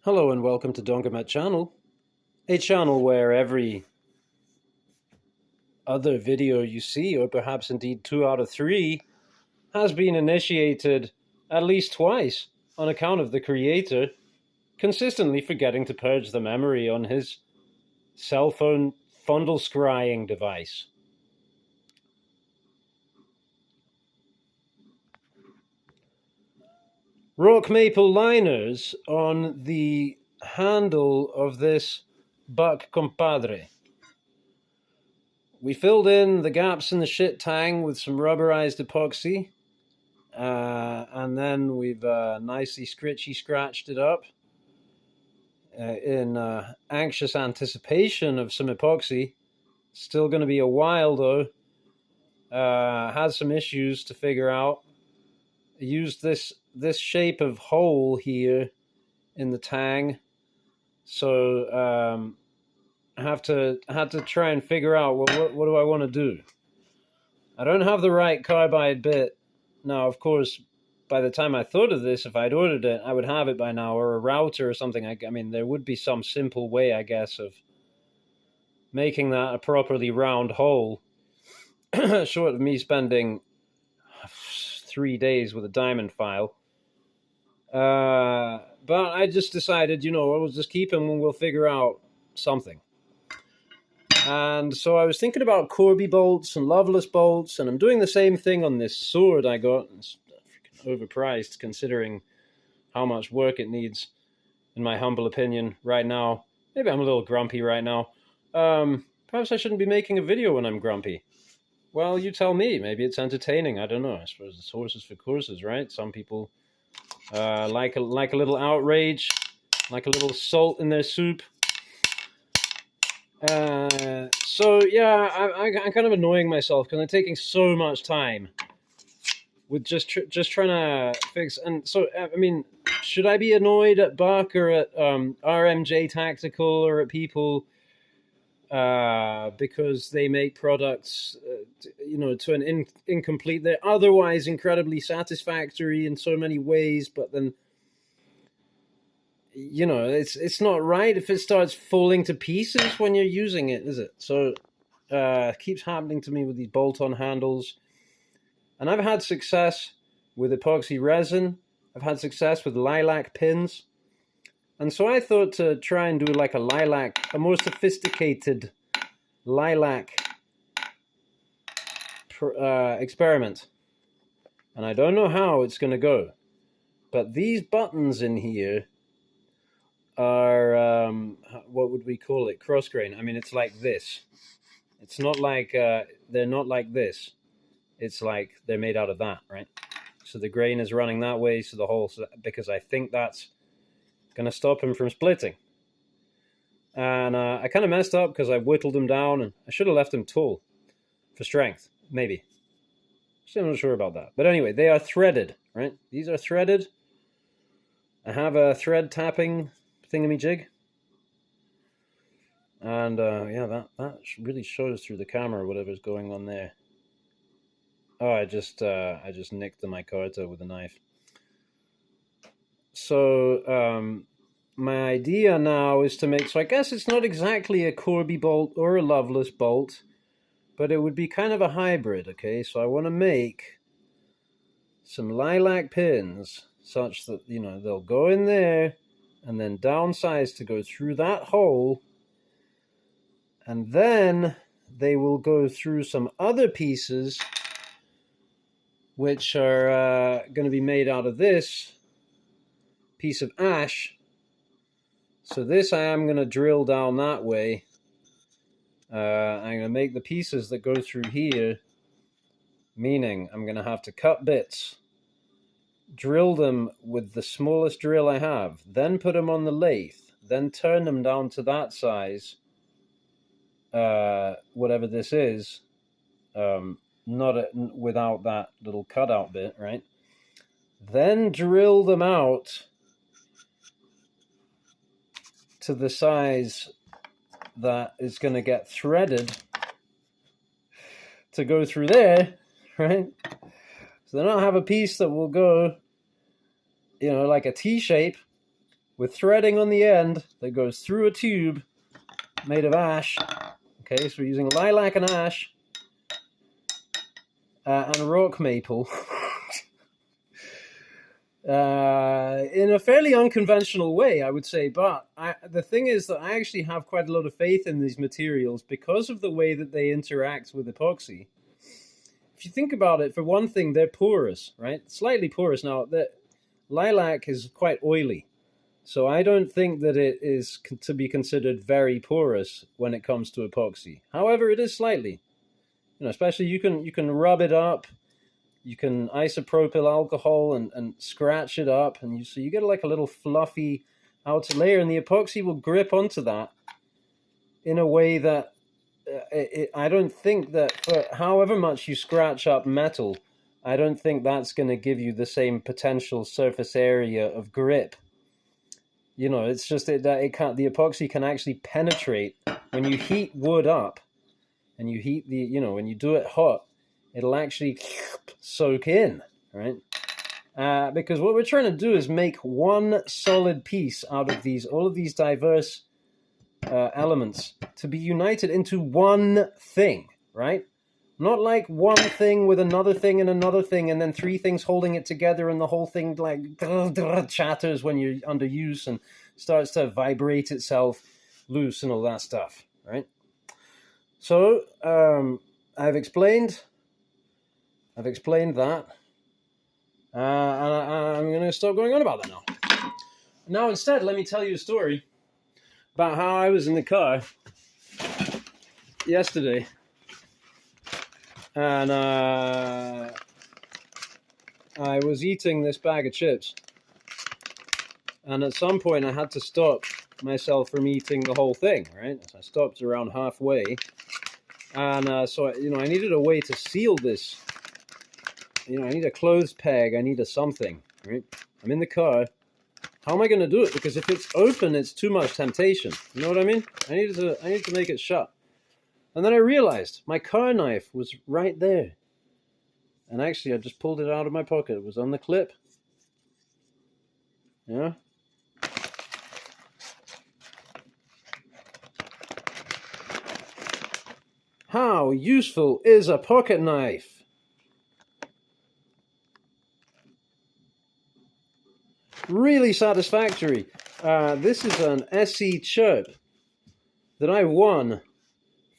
Hello and welcome to GrumbleGrump channel, a channel where every other video you see, or perhaps indeed 2 out of 3, has been initiated at least twice on account of the creator consistently forgetting to purge the memory on his cell phone fondle scrying device. Rock maple liners on the handle of this buck compadre. We filled in the gaps in the shit tang with some rubberized epoxy, and then we've nicely scratched it up in anxious anticipation of some epoxy. Still going to be a while though. Has some issues to figure out. I used this shape of hole here in the tang, so I had to try and figure out what do I want to do. I don't have the right carbide bit now. Of course, by the time I thought of this, if I'd ordered it, I would have it by now, or a router or something. I mean, there would be some simple way, I guess, of making that a properly round hole, short of me spending 3 days with a diamond file. But I just decided, we'll just keep them and we'll figure out something. And so I was thinking about Corby bolts and Loveless bolts, and I'm doing the same thing on this sword I got. It's freaking overpriced considering how much work it needs, in my humble opinion, right now. Maybe I'm a little grumpy right now. Perhaps I shouldn't be making a video when I'm grumpy. Well, you tell me. Maybe it's entertaining. I don't know. I suppose it's horses for courses, right? Some people like a little outrage, like a little salt in their soup. So yeah, I'm kind of annoying myself because I'm taking so much time with just trying to fix. And so I mean, should I be annoyed at Buck or at RMJ Tactical or at people because they make products, to an incomplete? They're otherwise incredibly satisfactory in so many ways, but then, it's not right if it starts falling to pieces when you're using it, is it? So it keeps happening to me with these bolt-on handles. And I've had success with epoxy resin. I've had success with lilac pins. And so I thought to try and do like a more sophisticated lilac experiment. And I don't know how it's going to go. But these buttons in here are, what would we call it? Cross grain. I mean, it's like this. It's not like, they're not like this. It's like they're made out of that, right? So the grain is running that way, so the whole, because I think that's going to stop him from splitting. And I kind of messed up because I whittled him down, and I should have left him tall for strength, maybe. Still not sure about that. But anyway, they are threaded, right? These are threaded. I have a thread tapping thingamajig. And yeah, that really shows through the camera whatever's going on there. Oh, I just nicked the micarta with a knife. So my idea now is to make, so I guess it's not exactly a Corby bolt or a Loveless bolt, but it would be kind of a hybrid, okay? So I want to make some lilac pins such that, they'll go in there and then downsize to go through that hole, and then they will go through some other pieces which are going to be made out of this piece of ash. So this I am going to drill down that way. I'm going to make the pieces that go through here, meaning I'm going to have to cut bits, drill them with the smallest drill I have, then put them on the lathe, then turn them down to that size, whatever this is, without that little cutout bit, right? Then drill them out to the size that is going to get threaded to go through there, right? So then I'll have a piece that will go, like a T shape, with threading on the end that goes through a tube made of ash. Okay, so we're using lilac and ash and rock maple in a fairly unconventional way, I would say. But the thing is that I actually have quite a lot of faith in these materials because of the way that they interact with epoxy. If you think about it, for one thing, they're porous, right? Slightly porous. Now, the lilac is quite oily, so I don't think that it is to be considered very porous when it comes to epoxy. However, it is slightly. Especially you can rub it up, you can isopropyl alcohol and scratch it up, and so you get like a little fluffy outer layer, and the epoxy will grip onto that in a way that I don't think that for however much you scratch up metal, I don't think that's going to give you the same potential surface area of grip. It's just that the epoxy can actually penetrate when you heat wood up. And you heat when you do it hot, it'll actually soak in, right? Because what we're trying to do is make one solid piece out of all of these diverse elements to be united into one thing, right? Not like one thing with another thing and another thing, and then three things holding it together, and the whole thing like chatters when you're under use and starts to vibrate itself loose and all that stuff, right? So I've explained that, and I'm going to stop going on about that now. Now, instead, let me tell you a story about how I was in the car yesterday, and I was eating this bag of chips, and at some point I had to stop myself from eating the whole thing, right? So I stopped around halfway. And so, I needed a way to seal this. I need a clothes peg. I need a something, right? I'm in the car. How am I going to do it? Because if it's open, it's too much temptation. You know what I mean? I needed to make it shut. And then I realized my car knife was right there. And actually, I just pulled it out of my pocket. It was on the clip. Yeah. How useful is a pocket knife? Really satisfactory. This is an SE chirp that I won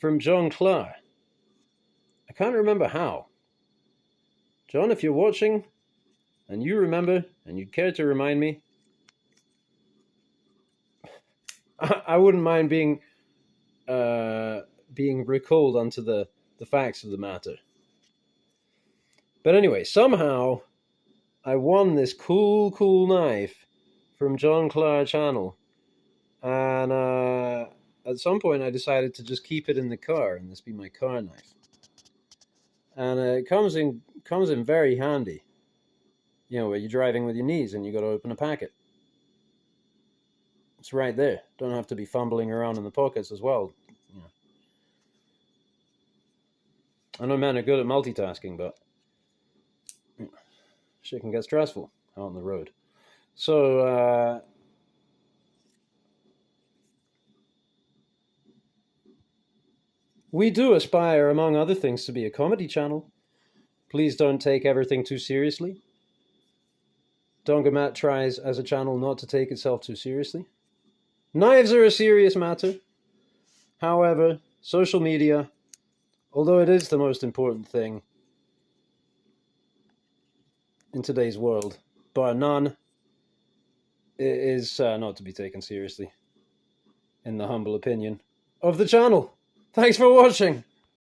from John Clark. I can't remember how. John, if you're watching and you remember and you'd care to remind me, I wouldn't mind being recalled onto the facts of the matter. But anyway, somehow I won this cool knife from John Clark channel, and at some point I decided to just keep it in the car and this be my car knife. And it comes in very handy, where you're driving with your knees and you got to open a packet. It's right there. Don't have to be fumbling around in the pockets as well. I know men are good at multitasking, but shit can get stressful out on the road. So, we do aspire, among other things, to be a comedy channel. Please don't take everything too seriously. Dongamat tries as a channel not to take itself too seriously. Knives are a serious matter. However, social media, although it is the most important thing in today's world, bar none, it is not to be taken seriously, in the humble opinion of the channel. Thanks for watching.